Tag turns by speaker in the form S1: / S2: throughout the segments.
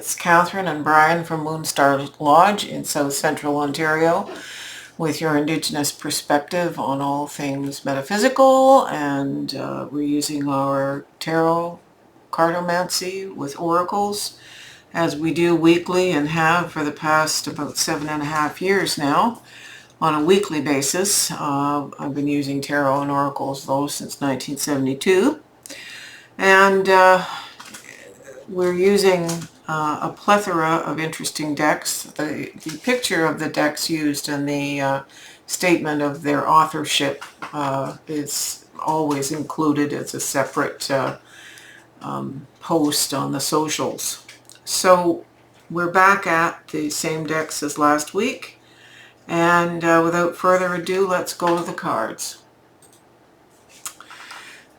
S1: It's Catherine and Brian from Moonstarlodge in South Central Ontario with your Indigenous perspective on all things metaphysical, and we're using our tarot cartomancy with oracles as we do weekly and have for the past about 7.5 years now on a weekly basis. I've been using tarot and oracles though since 1972, and we're using a plethora of interesting decks. The picture of the decks used in the statement of their authorship is always included as a separate post on the socials. So we're back at the same decks as last week, and without further ado, let's go to the cards.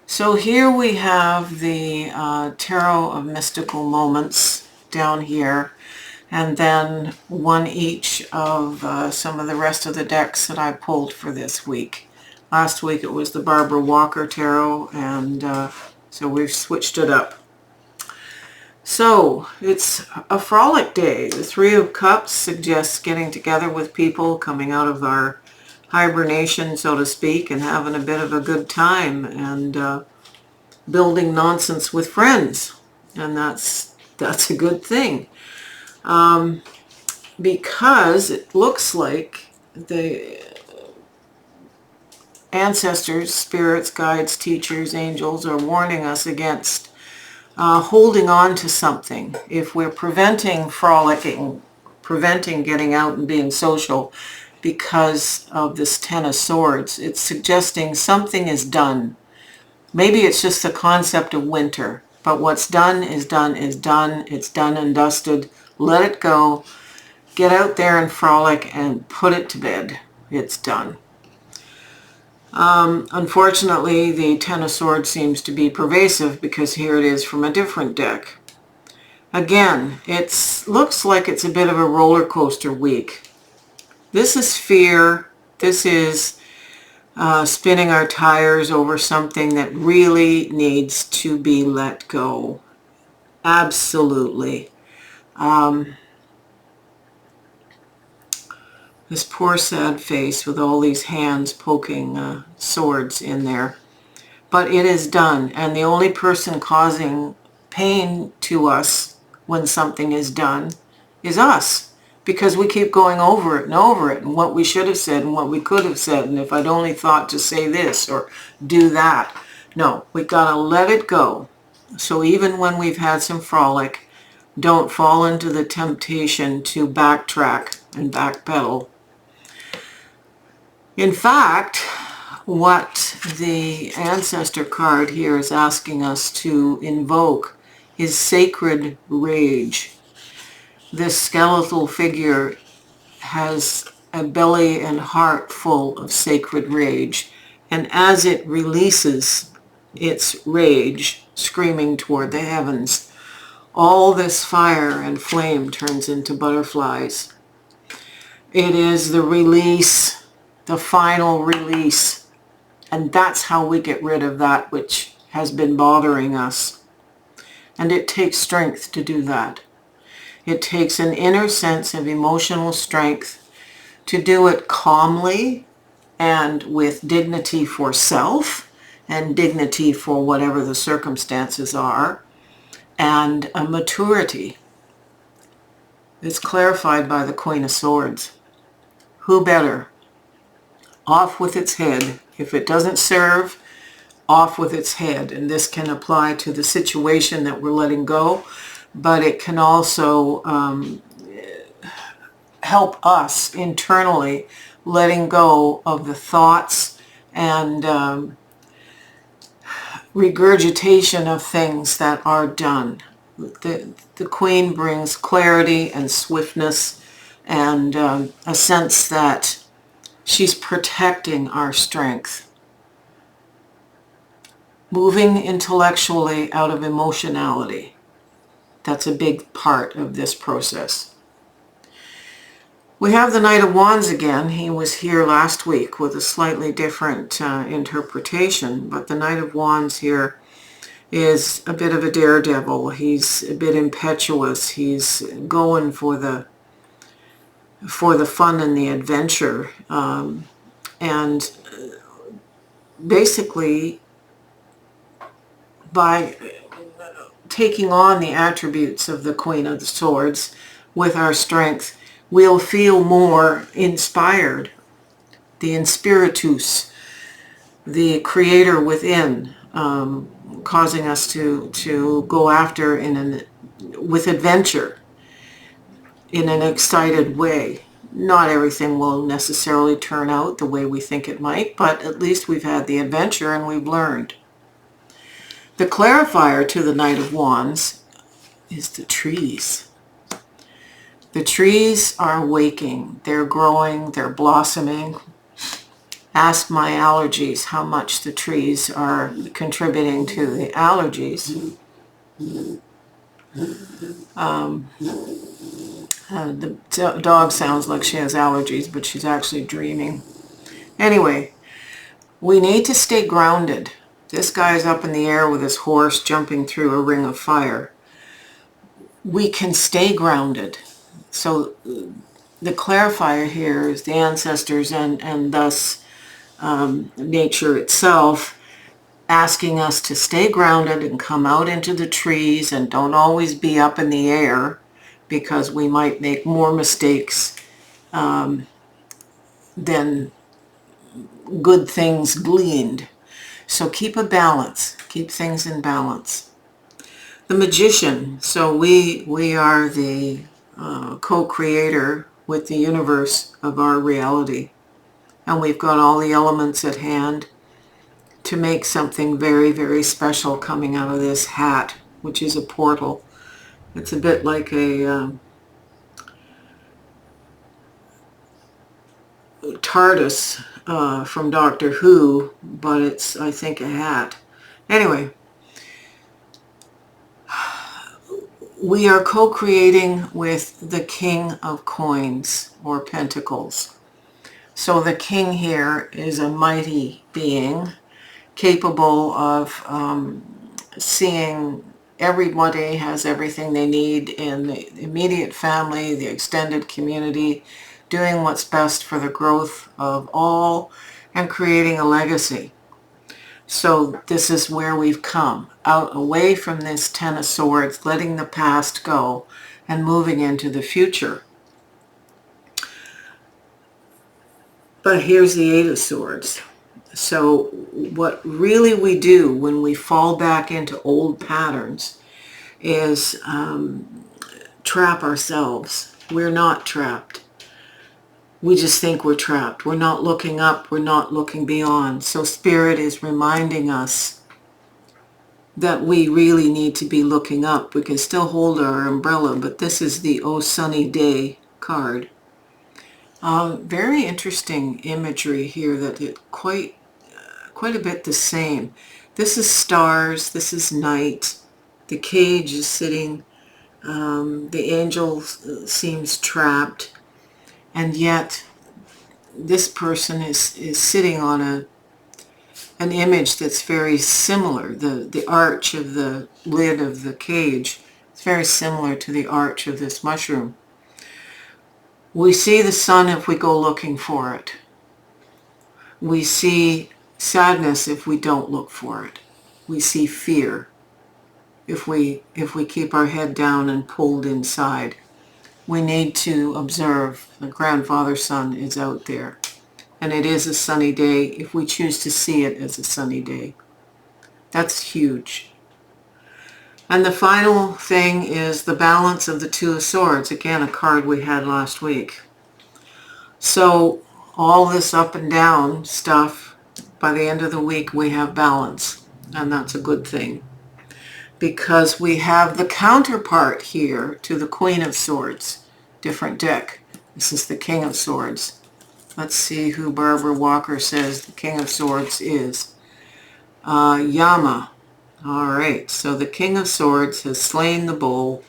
S1: So here we have the Tarot of Mystical Moments down here, and then one each of some of the rest of the decks that I pulled for this week. Last week it was the Barbara Walker Tarot, and so we've switched it up. So it's a frolic day. The Three of Cups suggests getting together with people, coming out of our hibernation, so to speak, and having a bit of a good time, and building nonsense with friends, and that's a good thing, because it looks like the ancestors, spirits, guides, teachers, angels are warning us against holding on to something. If we're preventing frolicking, preventing getting out and being social because of this Ten of Swords, it's suggesting something is done. Maybe it's just the concept of winter, but what's done is done is done. It's done and dusted. Let it go. Get out there and frolic and put it to bed. It's done. Unfortunately, the Ten of Swords seems to be pervasive, because here it is from a different deck. Again, it looks like it's a bit of a roller coaster week. This is fear. This is spinning our tires over something that really needs to be let go. Absolutely. This poor sad face with all these hands poking swords in there. But it is done, and the only person causing pain to us when something is done is us, because we keep going over it and what we should have said and what we could have said, and if I'd only thought to say this or do that. No, we gotta let it go. So even when we've had some frolic, don't fall into the temptation to backtrack and backpedal. In fact, what the ancestor card here is asking us to invoke is sacred rage. This skeletal figure has a belly and heart full of sacred rage, and as it releases its rage, screaming toward the heavens, all this fire and flame turns into butterflies. It is the release, the final release, and that's how we get rid of that which has been bothering us. And it takes strength to do that. It takes an inner sense of emotional strength to do it calmly and with dignity for self and dignity for whatever the circumstances are, and a maturity. It's clarified by the Queen of Swords. Who better? Off with its head. If it doesn't serve, off with its head. And this can apply to the situation that we're letting go, but it can also help us internally letting go of the thoughts and regurgitation of things that are done. The Queen brings clarity and swiftness and a sense that she's protecting our strength. Moving intellectually out of emotionality. That's a big part of this process. We have the Knight of Wands again. He was here last week with a slightly different interpretation, but the Knight of Wands here is a bit of a daredevil. He's a bit impetuous. He's going for the fun and the adventure. And basically, by taking on the attributes of the Queen of the Swords with our strength, we'll feel more inspired. The inspiritus, the creator within, causing us to go after with adventure in an excited way. Not everything will necessarily turn out the way we think it might, but at least we've had the adventure and we've learned. The clarifier to the Knight of Wands is the trees. The trees are waking, they're growing, they're blossoming. Ask my allergies how much the trees are contributing to the allergies. The dog sounds like she has allergies, but she's actually dreaming. Anyway, we need to stay grounded. This guy's up in the air with his horse jumping through a ring of fire. We can stay grounded. So the clarifier here is the ancestors and thus nature itself asking us to stay grounded and come out into the trees and don't always be up in the air, because we might make more mistakes than good things gleaned. So keep a balance. Keep things in balance. The Magician. So we are the co-creator with the universe of our reality. And we've got all the elements at hand to make something very, very special coming out of this hat, which is a portal. It's a bit like a TARDIS from Doctor Who, but it's, I think, a hat. Anyway, we are co-creating with the King of Coins, or Pentacles. So the king here is a mighty being, capable of seeing everybody has everything they need in the immediate family, the extended community, doing what's best for the growth of all and creating a legacy. So this is where we've come, out away from this Ten of Swords, letting the past go and moving into the future. But here's the Eight of Swords. So what really we do when we fall back into old patterns is trap ourselves. We're not trapped. We just think we're trapped. We're not looking up. We're not looking beyond. So Spirit is reminding us that we really need to be looking up. We can still hold our umbrella, but this is the Oh Sunny Day card. Very interesting imagery here, that it quite a bit the same. This is stars, this is night, the cage is sitting, the angel seems trapped, and yet this person is sitting on an image that's very similar. The arch of the lid of the cage is very similar to the arch of this mushroom. We see the sun if we go looking for it. We see sadness if we don't look for it. We see fear if we keep our head down and pulled inside. We need to observe the grandfather sun is out there. And it is a sunny day if we choose to see it as a sunny day. That's huge. And the final thing is the balance of the Two of Swords. Again, a card we had last week. So all this up and down stuff, by the end of the week we have balance. And that's a good thing. Because we have the counterpart here to the Queen of Swords. Different deck. This is the King of Swords. Let's see who Barbara Walker says the King of Swords is. Yama. All right, so the King of Swords has slain the bull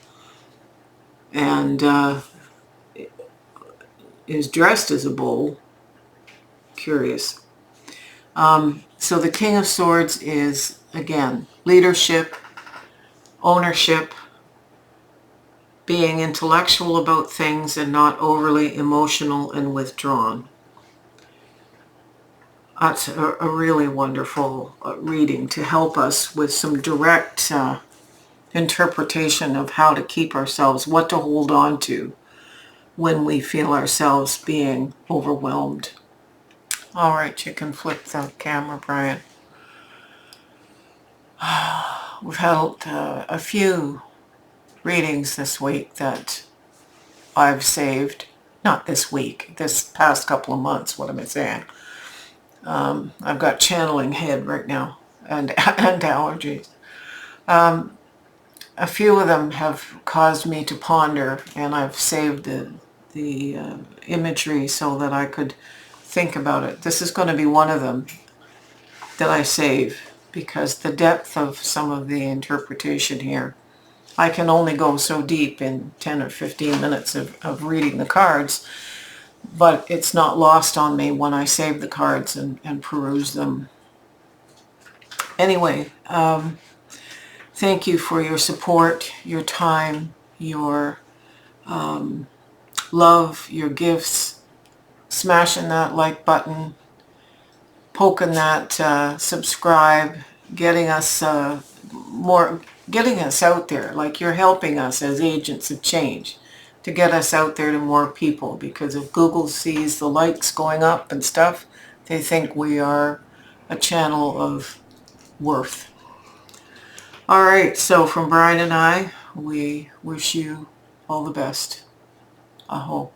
S1: and is dressed as a bull. Curious. So the King of Swords is, again, leadership, ownership, being intellectual about things and not overly emotional and withdrawn. That's a really wonderful reading to help us with some direct interpretation of how to keep ourselves, what to hold on to when we feel ourselves being overwhelmed. All right, you can flip the camera, Brian. We've had a few readings this week that I've saved. Not this week, this past couple of months, what am I saying? I've got channeling head right now and allergies. A few of them have caused me to ponder, and I've saved the imagery so that I could think about it. This is going to be one of them that I save, because the depth of some of the interpretation here, I can only go so deep in 10 or 15 minutes of reading the cards, but it's not lost on me when I save the cards and peruse them. Anyway, thank you for your support, your time, your love, your gifts, smashing that like button, poking that subscribe, getting us getting us out there. Like, you're helping us as agents of change to get us out there to more people, because if Google sees the likes going up and stuff, they think we are a channel of worth. All right, so from Brian and I, we wish you all the best. Aho.